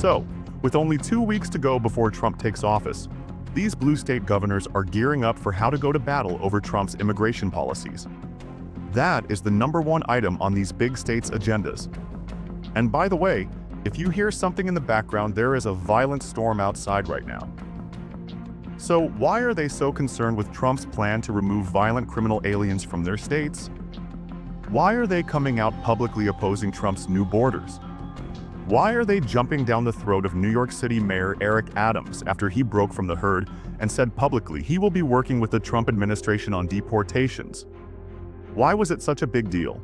So, with only 2 weeks to go before Trump takes office, these blue state governors are gearing up for how to go to battle over Trump's immigration policies. That is the #1 item on these big states' agendas. And by the way, if you hear something in the background, there is a violent storm outside right now. So why are they so concerned with Trump's plan to remove violent criminal aliens from their states? Why are they coming out publicly opposing Trump's new borders? Why are they jumping down the throat of New York City Mayor Eric Adams after he broke from the herd and said publicly he will be working with the Trump administration on deportations? Why was it such a big deal?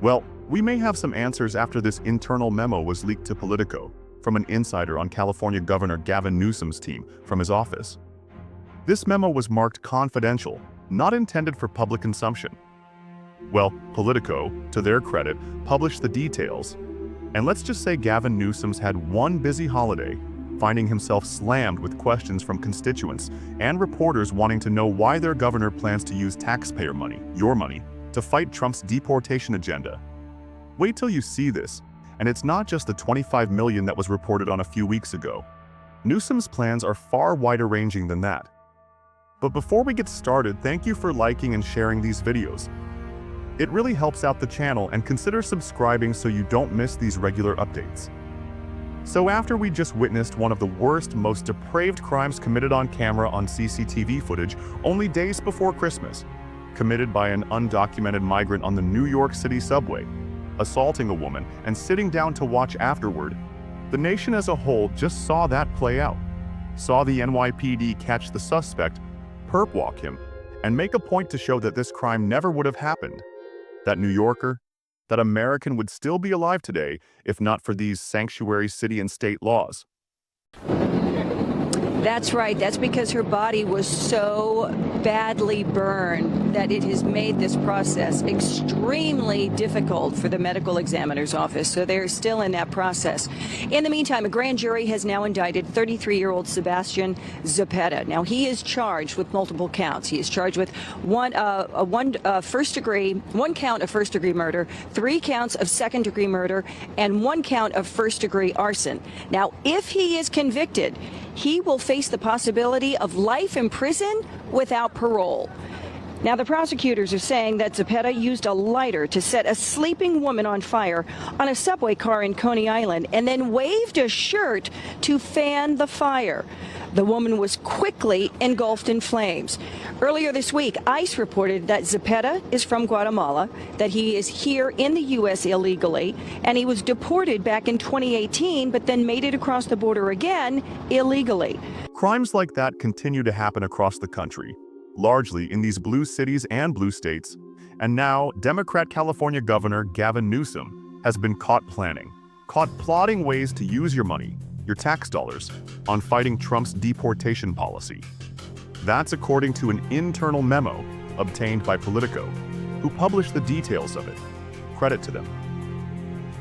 Well, we may have some answers after this internal memo was leaked to Politico from an insider on California Governor Gavin Newsom's team from his office. This memo was marked confidential, not intended for public consumption. Well, Politico, to their credit, published the details. And let's just say Gavin Newsom's had one busy holiday, finding himself slammed with questions from constituents and reporters wanting to know why their governor plans to use taxpayer money, your money, to fight Trump's deportation agenda. Wait till you see this, and it's not just the $25 million that was reported on a few weeks ago. Newsom's plans are far wider-ranging than that. But before we get started, thank you for liking and sharing these videos. It really helps out the channel, and consider subscribing so you don't miss these regular updates. So after we just witnessed one of the worst, most depraved crimes committed on camera on CCTV footage only days before Christmas, committed by an undocumented migrant on the New York City subway, assaulting a woman and sitting down to watch afterward, the nation as a whole just saw that play out, saw the NYPD catch the suspect, perp walk him, and make a point to show that this crime never would have happened. That New Yorker, that American would still be alive today if not for these sanctuary city and state laws. That's right. That's because her body was so badly burned that it has made this process extremely difficult for the medical examiner's office. So they're still in that process. In the meantime, a grand jury has now indicted 33-year-old Sebastian Zepeda. Now, he is charged with multiple counts. He is charged with one count of first-degree murder, 3 counts of second-degree murder, and 1 count of first-degree arson. Now, if he is convicted, he will face the possibility of life in prison without parole. Now, the prosecutors are saying that Zepeda used a lighter to set a sleeping woman on fire on a subway car in Coney Island and then waved a shirt to fan the fire. The woman was quickly engulfed in flames. Earlier this week, ICE reported that Zepeda is from Guatemala, that he is here in the U.S. illegally, and he was deported back in 2018, but then made it across the border again illegally. Crimes like that continue to happen across the country, largely in these blue cities and blue states. And now, Democrat California Governor Gavin Newsom has been caught plotting ways to use your money, your tax dollars, on fighting Trump's deportation policy. That's according to an internal memo obtained by Politico, who published the details of it. Credit to them.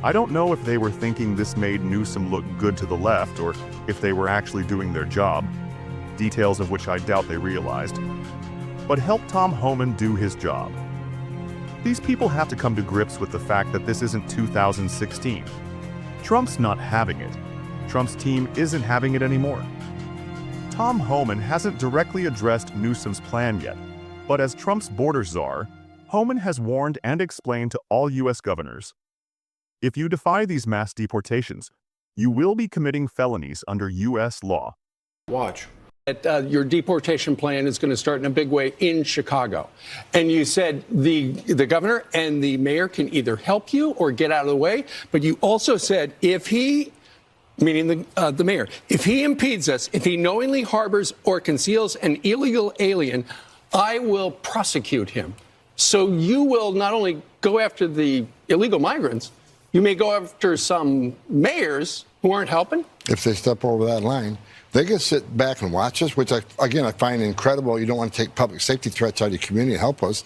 I don't know if they were thinking this made Newsom look good to the left or if they were actually doing their job, details of which I doubt they realized. But help Tom Homan do his job. These people have to come to grips with the fact that this isn't 2016. Trump's not having it. Trump's team isn't having it anymore. Tom Homan hasn't directly addressed Newsom's plan yet, but as Trump's border czar, Homan has warned and explained to all U.S. governors, if you defy these mass deportations, you will be committing felonies under U.S. law. Watch. Your deportation plan is going to start in a big way in Chicago. And you said the governor and the mayor can either help you or get out of the way. But you also said if he, meaning the mayor, if he impedes us, if he knowingly harbors or conceals an illegal alien, I will prosecute him. So you will not only go after the illegal migrants, you may go after some mayors who aren't helping. If they step over that line, they can sit back and watch us, which, I find incredible. You don't want to take public safety threats out of your community and help us.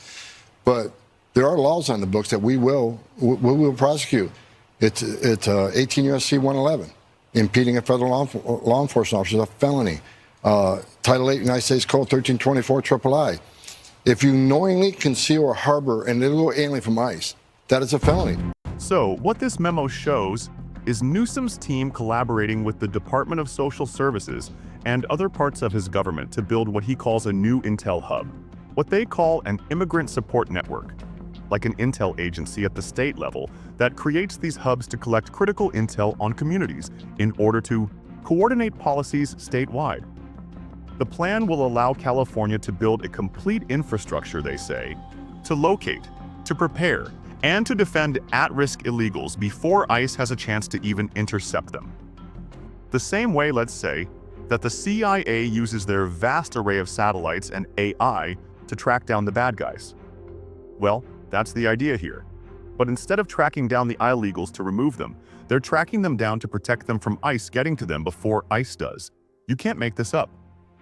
But there are laws on the books that we will prosecute. It's 18 U.S.C. 111. Impeding a federal law enforcement officer is a felony. Title 8 United States Code 1324 III. If you knowingly conceal or harbor an illegal alien from ICE, that is a felony. So, what this memo shows is Newsom's team collaborating with the Department of Social Services and other parts of his government to build what he calls a new intel hub, what they call an immigrant support network, like an intel agency at the state level that creates these hubs to collect critical intel on communities in order to coordinate policies statewide. The plan will allow California to build a complete infrastructure, they say, to locate, to prepare, and to defend at-risk illegals before ICE has a chance to even intercept them. The same way, let's say, that the CIA uses their vast array of satellites and AI to track down the bad guys. Well, that's the idea here. But instead of tracking down the illegals to remove them, they're tracking them down to protect them from ICE getting to them before ICE does. You can't make this up.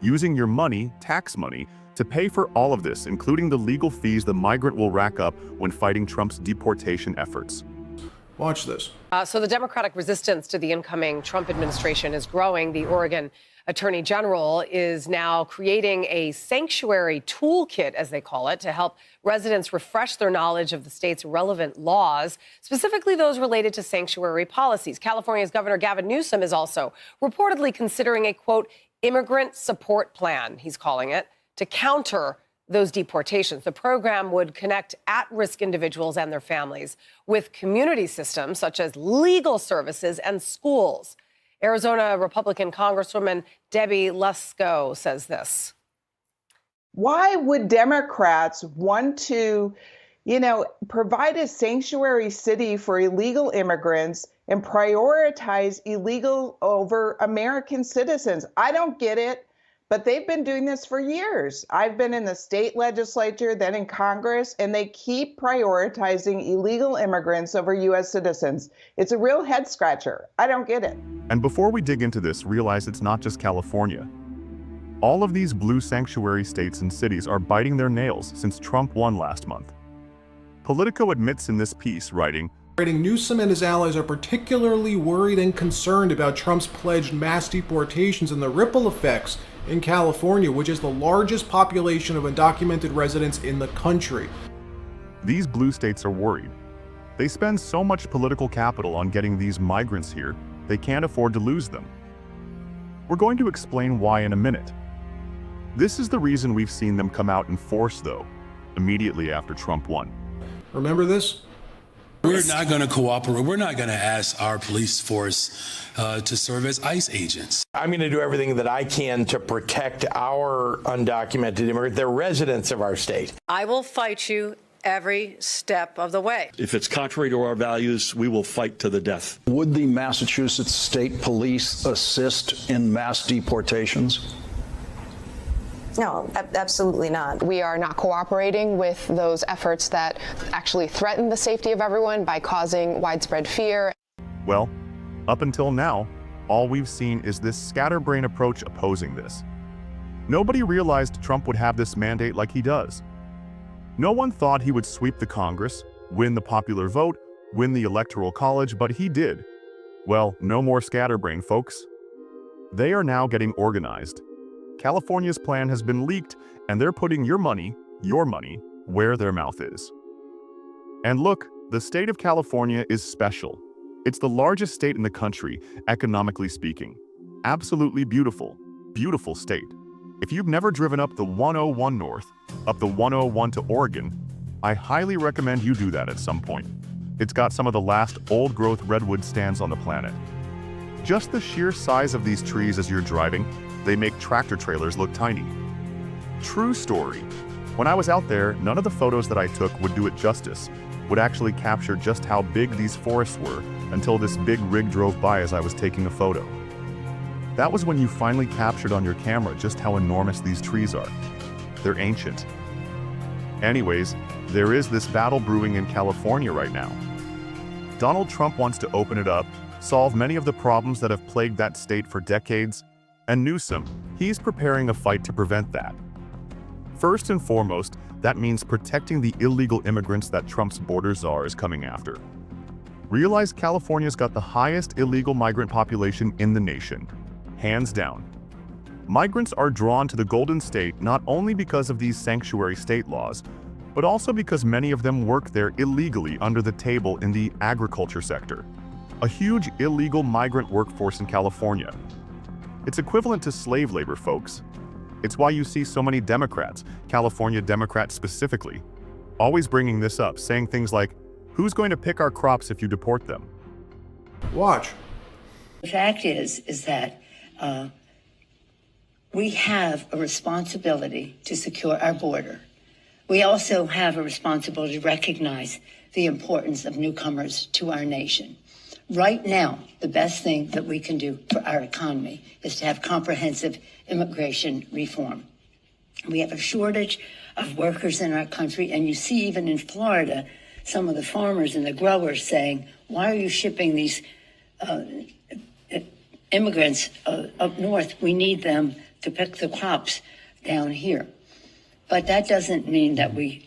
Using your money, tax money, to pay for all of this, including the legal fees the migrant will rack up when fighting Trump's deportation efforts. Watch this. So the Democratic resistance to the incoming Trump administration is growing. The Oregon Attorney General is now creating a sanctuary toolkit, as they call it, to help residents refresh their knowledge of the state's relevant laws, specifically those related to sanctuary policies. California's Governor Gavin Newsom is also reportedly considering a, quote, immigrant support plan, he's calling it, to counter those deportations. The program would connect at-risk individuals and their families with community systems such as legal services and schools. Arizona Republican Congresswoman Debbie Lusko says this. Why would Democrats want to, provide a sanctuary city for illegal immigrants and prioritize illegal over American citizens? I don't get it. But they've been doing this for years. I've been in the state legislature, then in Congress, and they keep prioritizing illegal immigrants over U.S. citizens. It's a real head scratcher. I don't get it. And before we dig into this, realize it's not just California. All of these blue sanctuary states and cities are biting their nails since Trump won last month. Politico admits in this piece, writing, Newsom and his allies are particularly worried and concerned about Trump's pledged mass deportations and the ripple effects in California, which is the largest population of undocumented residents in the country. These blue states are worried. They spend so much political capital on getting these migrants here, they can't afford to lose them. We're going to explain why in a minute. This is the reason we've seen them come out in force, though, immediately after Trump won. Remember this? We're not going to cooperate. We're not going to ask our police force to serve as ICE agents. I'm going to do everything that I can to protect our undocumented immigrants. They're residents of our state. I will fight you every step of the way. If it's contrary to our values, we will fight to the death. Would the Massachusetts State Police assist in mass deportations? No, absolutely not. We are not cooperating with those efforts that actually threaten the safety of everyone by causing widespread fear. Well, up until now, all we've seen is this scatterbrain approach opposing this. Nobody realized Trump would have this mandate like he does. No one thought he would sweep the Congress, win the popular vote, win the Electoral College, but he did. Well, no more scatterbrain, folks. They are now getting organized. California's plan has been leaked, and they're putting your money, where their mouth is. And look, the state of California is special. It's the largest state in the country, economically speaking. Absolutely beautiful, beautiful state. If you've never driven up the 101 north, up the 101 to Oregon, I highly recommend you do that at some point. It's got some of the last old-growth redwood stands on the planet. Just the sheer size of these trees as you're driving, they make tractor trailers look tiny. True story. When I was out there, none of the photos that I took would do it justice, would actually capture just how big these forests were until this big rig drove by as I was taking a photo. That was when you finally captured on your camera just how enormous these trees are. They're ancient. Anyways, there is this battle brewing in California right now. Donald Trump wants to open it up, solve many of the problems that have plagued that state for decades, and Newsom, he's preparing a fight to prevent that. First and foremost, that means protecting the illegal immigrants that Trump's border czar is coming after. Realize California's got the highest illegal migrant population in the nation, hands down. Migrants are drawn to the Golden State not only because of these sanctuary state laws, but also because many of them work there illegally under the table in the agriculture sector. a huge illegal migrant workforce in California. It's equivalent to slave labor, folks. It's why you see so many Democrats, California Democrats specifically, always bringing this up, saying things like, who's going to pick our crops if you deport them? Watch. The fact is that we have a responsibility to secure our border. We also have a responsibility to recognize the importance of newcomers to our nation. Right now, the best thing that we can do for our economy is to have comprehensive immigration reform. We have a shortage of workers in our country, and you see even in Florida, some of the farmers and the growers saying, why are you shipping these immigrants up north? We need them to pick the crops down here. But that doesn't mean that we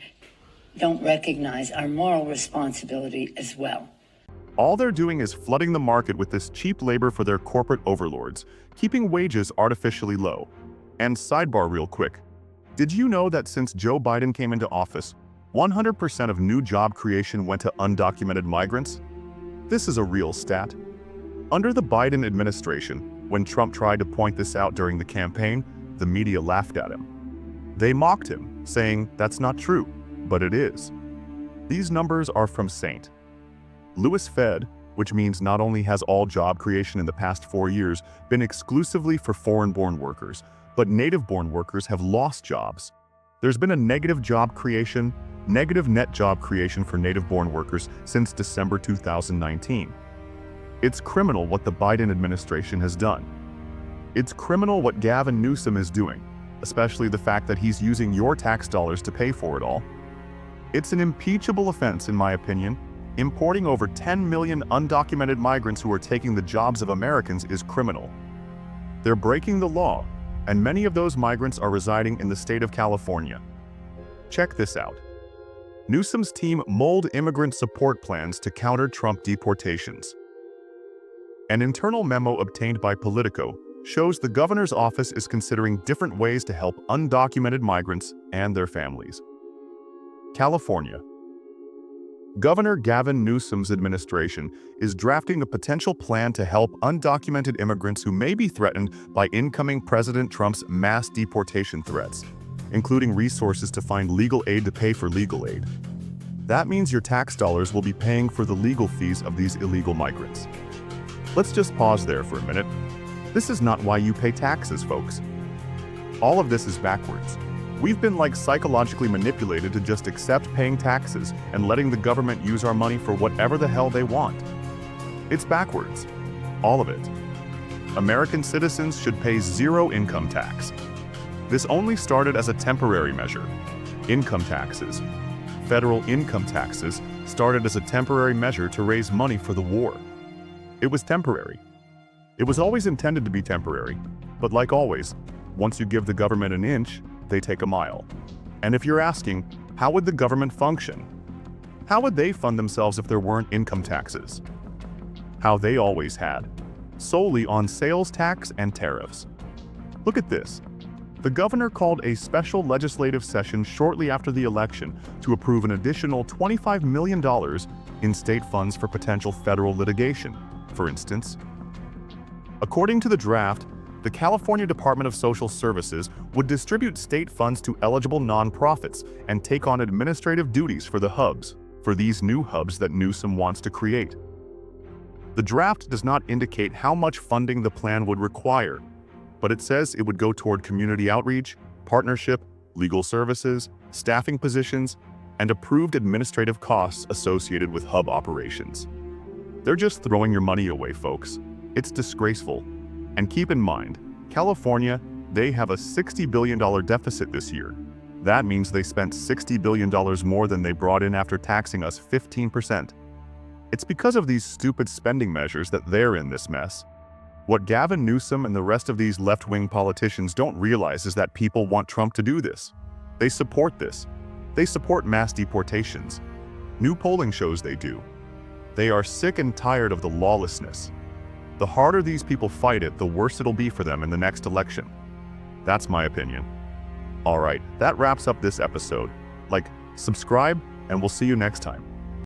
don't recognize our moral responsibility as well. All they're doing is flooding the market with this cheap labor for their corporate overlords, keeping wages artificially low. And sidebar real quick, did you know that since Joe Biden came into office, 100% of new job creation went to undocumented migrants? This is a real stat. Under the Biden administration, when Trump tried to point this out during the campaign, the media laughed at him. They mocked him, saying that's not true, but it is. These numbers are from St. Louis Fed, which means not only has all job creation in the past 4 years been exclusively for foreign-born workers, but native-born workers have lost jobs. There's been a negative net job creation for native-born workers since December 2019. It's criminal what the Biden administration has done. It's criminal what Gavin Newsom is doing, especially the fact that he's using your tax dollars to pay for it all. It's an impeachable offense, in my opinion. Importing over 10 million undocumented migrants who are taking the jobs of Americans is criminal. They're breaking the law, and many of those migrants are residing in the state of California. Check this out. Newsom's team mulled immigrant support plans to counter Trump deportations. An internal memo obtained by Politico shows the governor's office is considering different ways to help undocumented migrants and their families. California. Governor Gavin Newsom's administration is drafting a potential plan to help undocumented immigrants who may be threatened by incoming President Trump's mass deportation threats, including resources to find legal aid to pay for legal aid. That means your tax dollars will be paying for the legal fees of these illegal migrants. Let's just pause there for a minute. This is not why you pay taxes, folks. All of this is backwards. We've been psychologically manipulated to just accept paying taxes and letting the government use our money for whatever the hell they want. It's backwards. All of it. American citizens should pay zero income tax. This only started as a temporary measure. Income taxes. Federal income taxes started as a temporary measure to raise money for the war. It was temporary. It was always intended to be temporary, but like always, once you give the government an inch, they take a mile. And if you're asking, how would the government function? How would they fund themselves if there weren't income taxes? How they always had, solely on sales tax and tariffs. Look at this. The governor called a special legislative session shortly after the election to approve an additional $25 million in state funds for potential federal litigation, for instance. According to the draft, the California Department of Social Services would distribute state funds to eligible nonprofits and take on administrative duties for the hubs, for these new hubs that Newsom wants to create. The draft does not indicate how much funding the plan would require, but it says it would go toward community outreach, partnership, legal services, staffing positions, and approved administrative costs associated with hub operations. They're just throwing your money away, folks. It's disgraceful. And keep in mind, California, they have a $60 billion deficit this year. That means they spent $60 billion more than they brought in after taxing us 15%. It's because of these stupid spending measures that they're in this mess. What Gavin Newsom and the rest of these left-wing politicians don't realize is that people want Trump to do this. They support this. They support mass deportations. New polling shows they do. They are sick and tired of the lawlessness. The harder these people fight it, the worse it'll be for them in the next election. That's my opinion. All right, that wraps up this episode. Subscribe, and we'll see you next time.